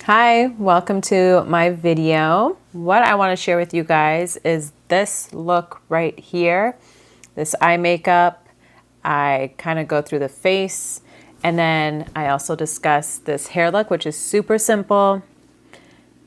Hi, welcome to my video. What I want to share with you guys is this look right here, this eye makeup. I kind of go through the face, and then I also discuss this hair look, which is super simple.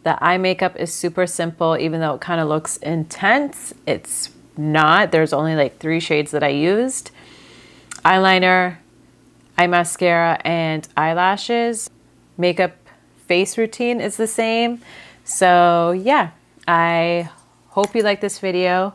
The eye makeup is super simple, even though it kind of looks intense. It's not. There's only like 3 shades that I used. Eyeliner, eye mascara, and eyelashes. Makeup face routine is the same. So yeah, I hope you like this video.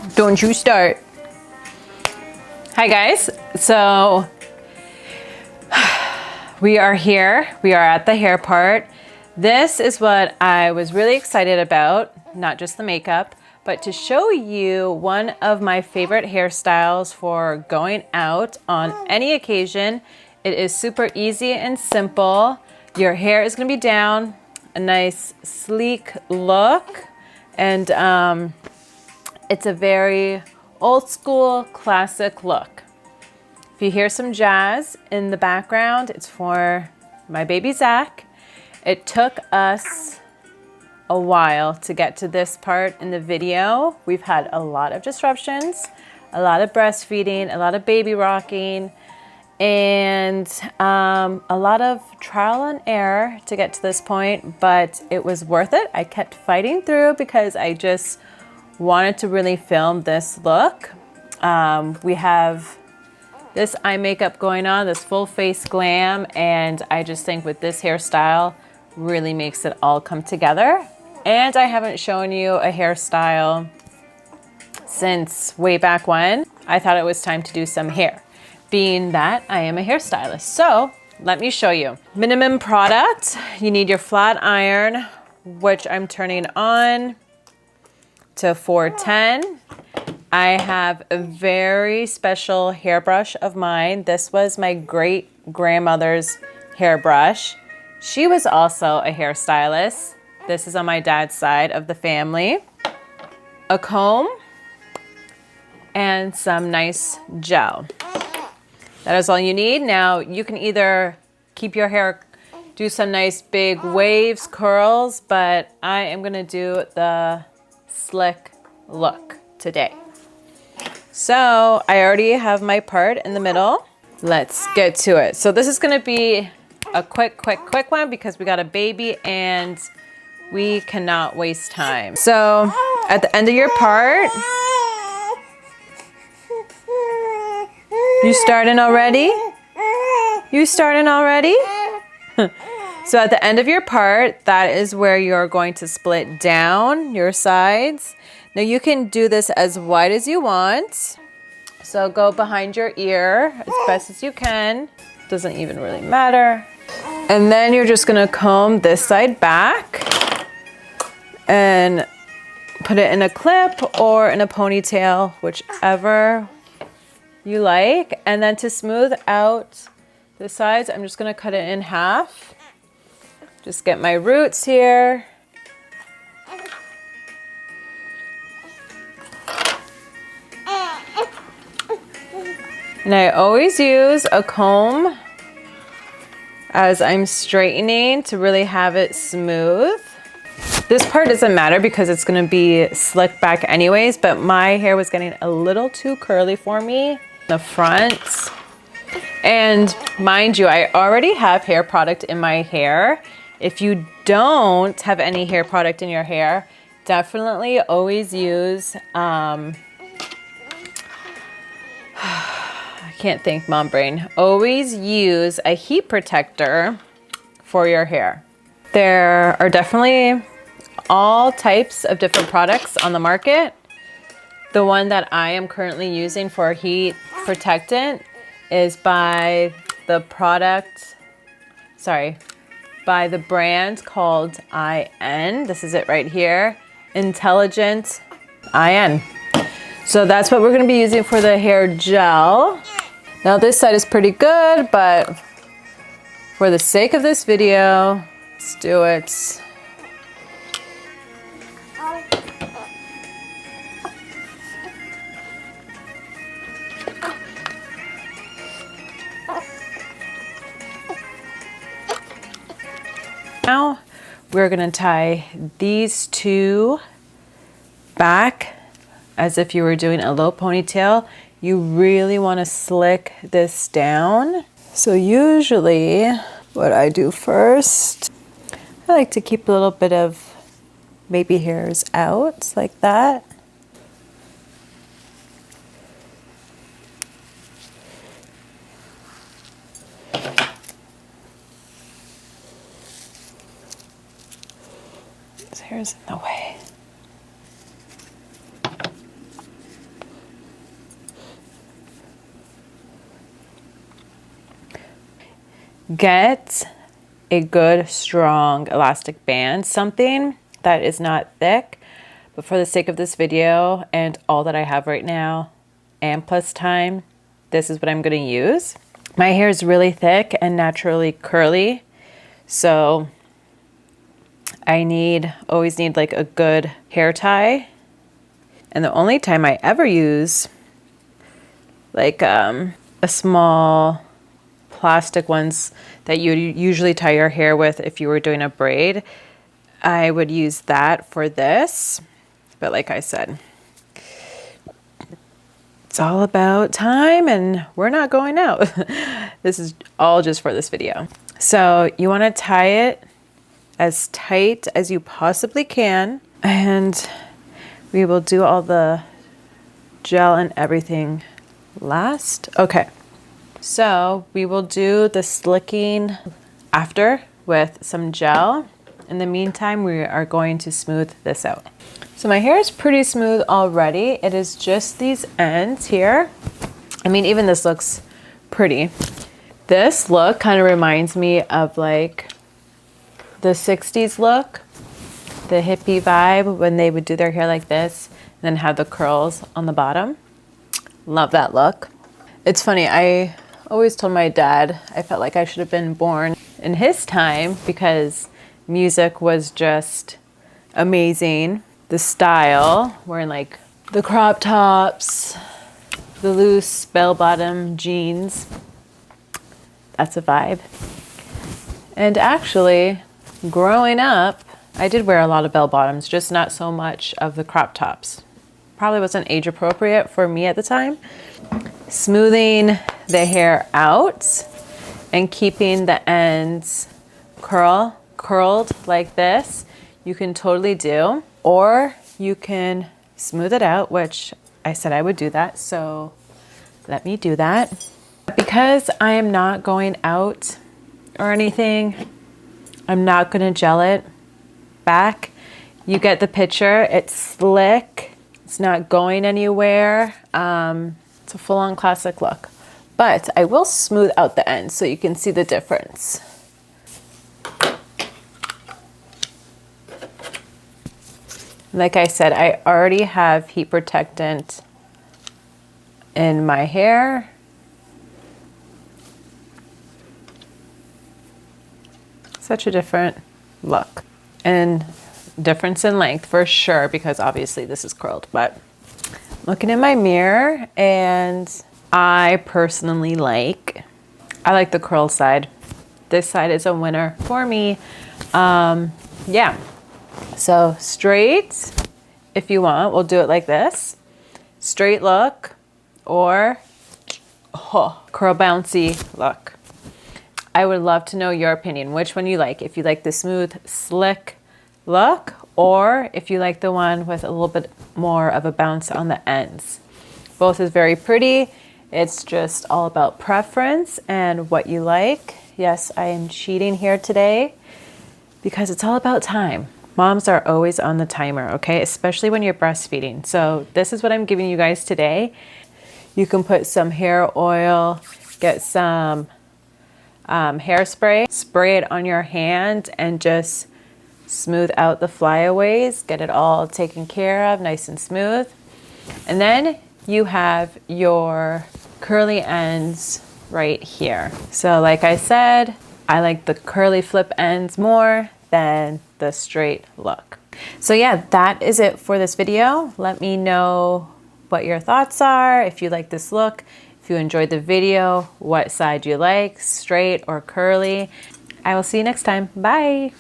Don't you start. Hi guys, so we are here. We are at the hair part. This is what I was really excited about, not just the makeup, but to show you one of my favorite hairstyles for going out on any occasion. It is super easy and simple. Your hair is gonna be down, a nice sleek look, and it's a very old school classic look. If you hear some jazz in the background, it's for my baby Zach. It took us a while to get to this part in the video. We've had a lot of disruptions, a lot of breastfeeding, a lot of baby rocking, and a lot of trial and error to get to this point, but it was worth it. I kept fighting through because I just wanted to really film this look. We have this eye makeup going on, this full face glam, and I just think with this hairstyle really makes it all come together. And I haven't shown you a hairstyle since way back when. I thought it was time to do some hair, being that I am a hairstylist. So let me show you. Minimum product, you need your flat iron, which I'm turning on to 410. I have a very special hairbrush of mine. This was my great grandmother's hairbrush. She was also a hairstylist. This is on my dad's side of the family. A comb and some nice gel. That is all you need. Now you can either keep your hair, do some nice big waves, curls, but I am gonna do the slick look today. So I already have my part in the middle. Let's get to it. So this is gonna be a quick one because we got a baby and we cannot waste time. So at the end of your part, you starting already? You starting already? So at the end of your part, that is where you're going to split down your sides. Now you can do this as wide as you want. So go behind your ear as best as you can. Doesn't even really matter. And then you're just gonna comb this side back and put it in a clip or in a ponytail, whichever you like. And then to smooth out the sides, I'm just gonna cut it in half. Just get my roots here. And I always use a comb as I'm straightening to really have it smooth. This part doesn't matter because it's gonna be slicked back anyways, but my hair was getting a little too curly for me in the front. And mind you, I already have hair product in my hair. If you don't have any hair product in your hair, definitely always use, I can't think, mom brain. Always use a heat protector for your hair. There are definitely all types of different products on the market. The one that I am currently using for heat protectant is by the brand called IN. This is it right here, Intelligent IN. So that's what we're gonna be using for the hair gel. Now this side is pretty good, but for the sake of this video, let's do it. Now we're gonna tie these two back as if you were doing a low ponytail. You really wanna slick this down. So usually what I do first, I like to keep a little bit of baby hairs out like that. This hair's in the way. get a good, strong elastic band, something that is not thick. But for the sake of this video and all that I have right now and plus time, this is what I'm going to use. My hair is really thick and naturally curly, so I always need like a good hair tie. And the only time I ever use like a small plastic ones that you usually tie your hair with if you were doing a braid, I would use that for this. But like I said, it's all about time and we're not going out. This is all just for this video. So you want to tie it as tight as you possibly can, and we will do all the gel and everything last. Okay, so we will do the slicking after with some gel. In the meantime, we are going to smooth this out. So my hair is pretty smooth already. It is just these ends here. I mean, even this looks pretty. This look kind of reminds me of like the 60s look, the hippie vibe when they would do their hair like this and then have the curls on the bottom. Love that look. It's funny, I always told my dad I felt like I should have been born in his time because music was just amazing. The style, wearing like the crop tops, the loose bell-bottom jeans, that's a vibe. And actually, growing up, I did wear a lot of bell-bottoms, just not so much of the crop tops. Probably wasn't age appropriate for me at the time. Smoothing the hair out and keeping the ends curled like this, you can totally do. Or you can smooth it out, which I said I would do that, so let me do that. Because I am not going out or anything, I'm not gonna gel it back. You get the picture, it's slick, it's not going anywhere. It's a full-on classic look. But I will smooth out the ends so you can see the difference. Like I said, I already have heat protectant in my hair. Such a different look. And difference in length for sure, because obviously this is curled. But looking in my mirror, and I personally I like the curl side. This side is a winner for me. Yeah. So straight, if you want, we'll do it like this. Straight look or curl bouncy look. I would love to know your opinion, which one you like. If you like the smooth, slick look, or if you like the one with a little bit more of a bounce on the ends. Both is very pretty. It's just all about preference and what you like. Yes, I am cheating here today because it's all about time. Moms are always on the timer, okay? Especially when you're breastfeeding. So this is what I'm giving you guys today. You can put some hair oil, get some hairspray, spray it on your hand and just smooth out the flyaways, get it all taken care of, nice and smooth. And then you have your curly ends right here. So like I said, I like the curly flip ends more than the straight look. So yeah, that is it for this video. Let me know what your thoughts are, if you like this look, if you enjoyed the video, what side you like, straight or curly. I will see you next time. Bye.